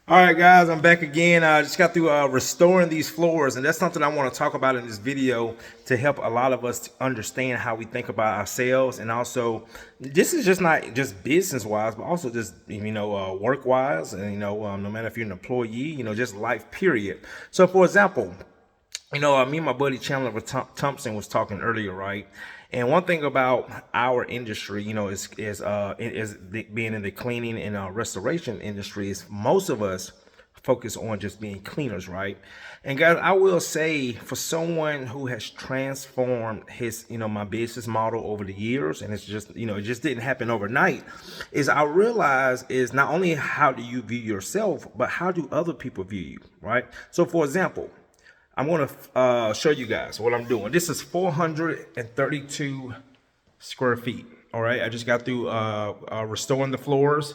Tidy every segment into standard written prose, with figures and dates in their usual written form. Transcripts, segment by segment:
All right, guys, I'm back again. I just got through restoring these floors, and that's something I want to talk about in this video to help a lot of us to understand how we think about ourselves. And also, this is just not just business-wise, but also just, work-wise, and, no matter if you're an employee, just life, period. So, for example, me and my buddy Chandler Thompson was talking earlier, right? And one thing about our industry, being in the cleaning and restoration industry, is most of us focus on just being cleaners, right? And guys, I will say, for someone who has transformed his, my business model over the years, and it's just, it just didn't happen overnight, is I realize is not only how do you view yourself, but how do other people view you, right? So, for example, I'm going to show you guys what I'm doing. This is 432 square feet. All right. I just got through restoring the floors.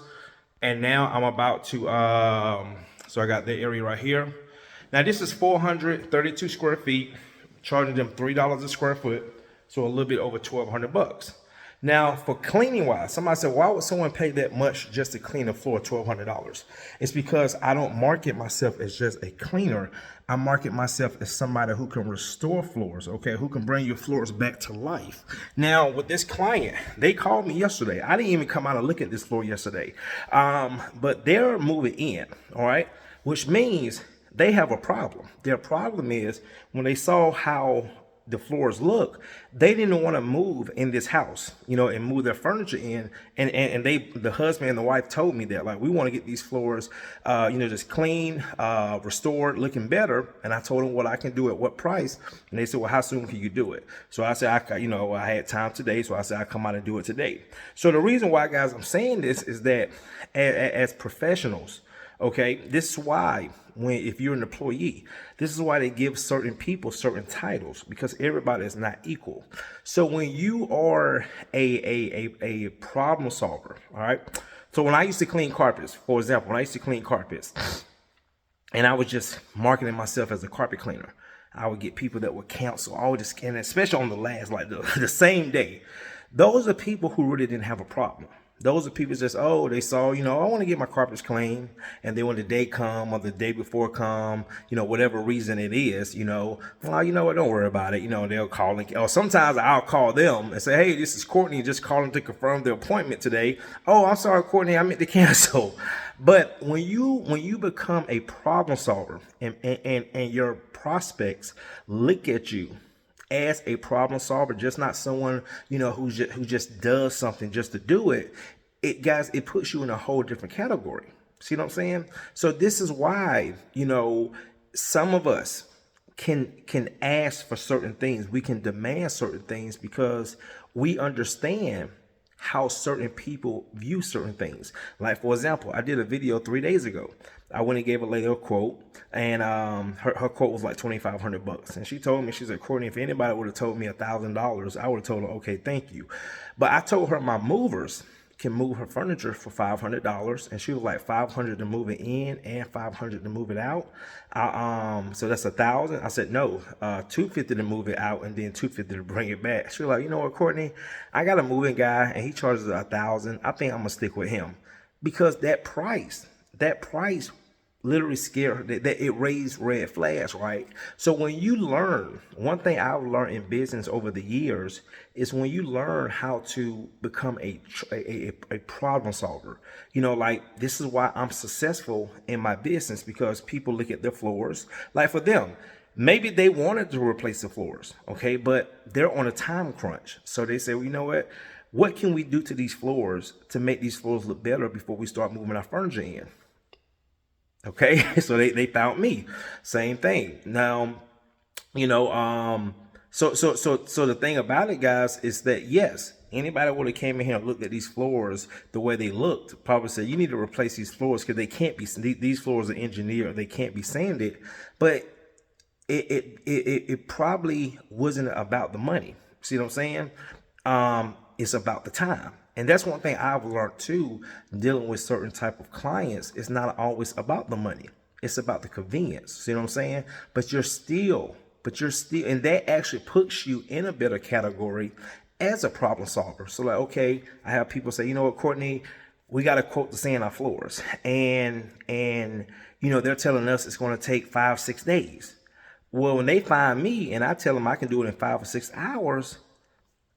And now I'm about to, so I got the area right here. Now this is 432 square feet, charging them $3 a square foot. So a little bit over 1,200 bucks. Now, for cleaning wise, somebody said, why would someone pay that much just to clean a floor, $1,200? It's because I don't market myself as just a cleaner. I market myself as somebody who can restore floors, okay, who can bring your floors back to life. Now, with this client, they called me yesterday. I didn't even come out and look at this floor yesterday, but they're moving in, all right, which means they have a problem. Their problem is when they saw how the floors look, they didn't want to move in this house, and move their furniture in. And the husband and the wife told me that, like, we want to get these floors, just clean, restored, looking better. And I told them what I can do at what price. And they said, well, how soon can you do it? So I said, I had time today. So I said, I come out and do it today. So the reason why, guys, I'm saying this is that as professionals, okay, this is why if you're an employee, this is why they give certain people certain titles, because everybody is not equal. So when you are a problem solver, all right. So when I used to clean carpets, for example, when I used to clean carpets, and I was just marketing myself as a carpet cleaner, I would get people that would cancel. I would just, and especially on the last, like the same day, those are people who really didn't have a problem. Those are people just, they saw, I want to get my carpets clean. And then when the day come or the day before come, whatever reason it is, well, you know what, don't worry about it. They'll call or sometimes I'll call them and say, hey, this is Courtney, just calling to confirm the appointment today. Oh, I'm sorry, Courtney, I meant to cancel. But when you become a problem solver and your prospects look at you as a problem solver, just not someone, who just does something just to do it, guys, it puts you in a whole different category. See what I'm saying? So this is why, some of us can ask for certain things. We can demand certain things because we understand how certain people view certain things. Like, for example, I did a video 3 days ago. I went and gave a lady a quote, and her quote was like 2,500 bucks. And she told me, she said, Courtney, if anybody would have told me $1,000, I would have told her, okay, thank you. But I told her my movers can move her furniture for $500, and she was like $500 to move it in and $500 to move it out. So that's $1,000. I said no, $250 to move it out and then $250 to bring it back. She was like, you know what, Courtney, I got a moving guy and he charges $1,000. I think I'm gonna stick with him because that price literally scared her, that it raised red flags, right? So when you learn, one thing I've learned in business over the years is when you learn how to become a problem solver, like, this is why I'm successful in my business, because people look at their floors. Like, for them, maybe they wanted to replace the floors, okay, but they're on a time crunch. So they say, well, you know what can we do to these floors to make these floors look better before we start moving our furniture in? Okay, so they found me. Same thing. Now, so the thing about it, guys, is that yes, anybody would have came in here and looked at these floors the way they looked, probably said, you need to replace these floors because they can't be, these floors are engineered, they can't be sanded. But it probably wasn't about the money. See what I'm saying? It's about the time. And that's one thing I've learned too, dealing with certain type of clients. It's not always about the money. It's about the convenience. See what I'm saying? But you're still, and that actually puts you in a better category as a problem solver. So like, okay, I have people say, you know what, Courtney, we got to quote the sand our floors, and they're telling us it's going to take 5-6 days. Well, when they find me and I tell them I can do it in 5 or 6 hours,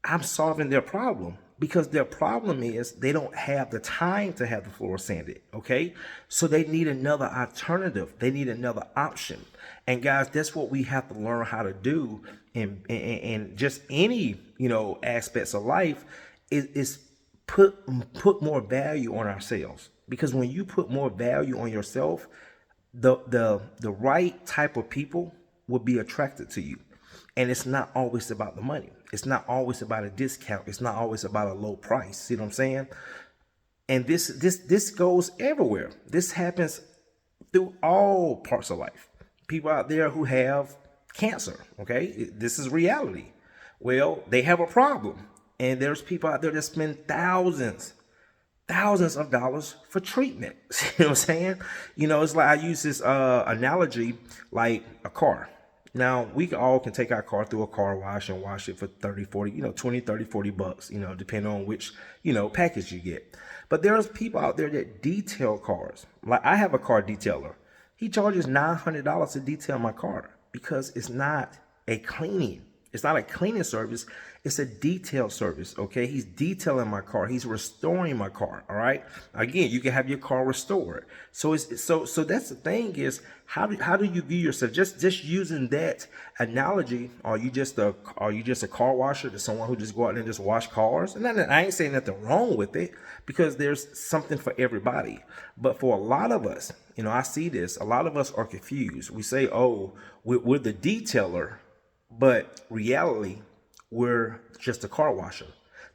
I'm solving their problem, because their problem is they don't have the time to have the floor sanded. Okay, so they need another alternative, they need another option. And guys, that's what we have to learn how to do in just any aspects of life, is put more value on ourselves. Because when you put more value on yourself, the right type of people will be attracted to you. And it's not always about the money. It's not always about a discount. It's not always about a low price. See what I'm saying? And this goes everywhere. This happens through all parts of life. People out there who have cancer, okay? This is reality. Well, they have a problem. And there's people out there that spend thousands of dollars for treatment. See what I'm saying? It's like, I use this analogy like a car. Now, we all can take our car through a car wash and wash it for 30, 40, 20, 30, 40 bucks, depending on which, package you get. But there's people out there that detail cars. Like, I have a car detailer. He charges $900 to detail my car, because it's not a cleaning. It's not a cleaning service. It's a detail service. Okay. He's detailing my car. He's restoring my car. All right. Again, you can have your car restored. So so that's the thing, is how do you view yourself? Just using that analogy. Are you just a car washer, to someone who just go out and just wash cars? And I ain't saying nothing wrong with it, because there's something for everybody. But for a lot of us, I see this. A lot of us are confused. We say, oh, we're the detailer. But reality, we're just a car washer.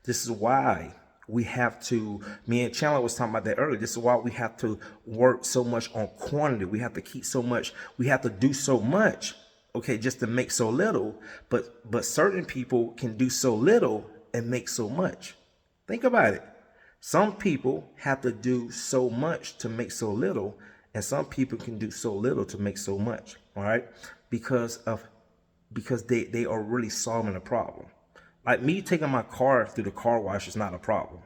This is why we have to, me and Chandler was talking about that earlier. This is why we have to work so much on quantity. We have to keep so much, we have to do so much, okay, just to make so little. But certain people can do so little and make so much. Think about it. Some people have to do so much to make so little, and some people can do so little to make so much. All right, because they are really solving a problem. Like me taking my car through the car wash is not a problem.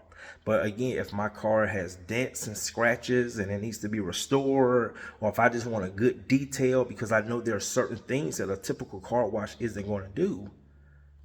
But again, if my car has dents and scratches and it needs to be restored, or if I just want a good detail because I know there are certain things that a typical car wash isn't going to do,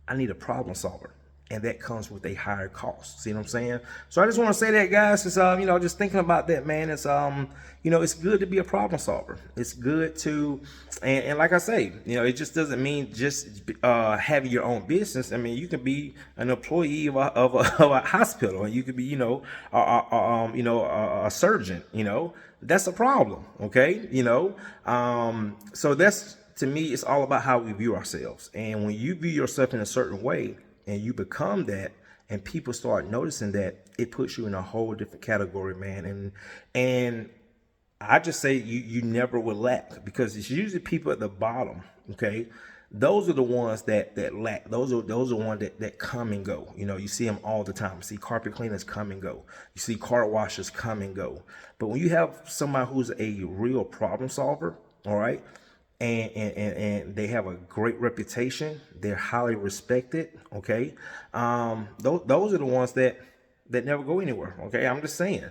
I need a problem solver. And that comes with a higher cost. See what I'm saying? So I just want to say that, guys. It's just thinking about that, man. It's it's good to be a problem solver. It's good to, and like I say, it just doesn't mean just having your own business. I mean, you can be an employee of a hospital, and you could be, a surgeon. That's a problem. Okay, so that's, to me, it's all about how we view ourselves. And when you view yourself in a certain way, and you become that, and people start noticing that, it puts you in a whole different category, man. And I just say you never will lack, because it's usually people at the bottom. Okay, those are the ones that lack. Those are the ones that come and go. You see them all the time. You see carpet cleaners come and go. You see car washers come and go. But when you have somebody who's a real problem solver, all right, and they have a great reputation, they're highly respected, okay, those are the ones that never go anywhere. Okay, I'm just saying,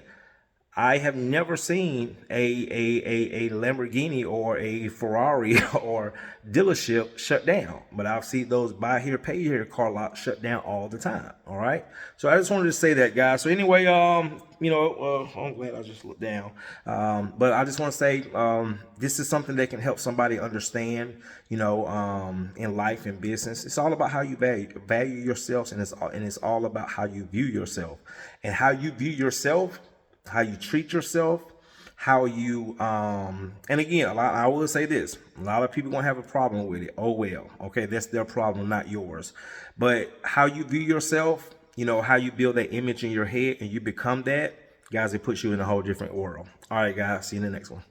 I have never seen a Lamborghini or a Ferrari or dealership shut down, but I've seen those buy here, pay here car lots shut down all the time. All right. So I just wanted to say that, guys. So anyway, I'm glad I just looked down. But I just want to say, this is something that can help somebody understand, in life and business. It's all about how you value yourself, and it's all about how you view yourself, and how you view yourself, how you treat yourself, how you and again, I will say this, a lot of people gonna have a problem with it. Oh well, okay, that's their problem, not yours. But how you view yourself, how you build that image in your head and you become that, guys, it puts you in a whole different world. All right, guys, see you in the next one.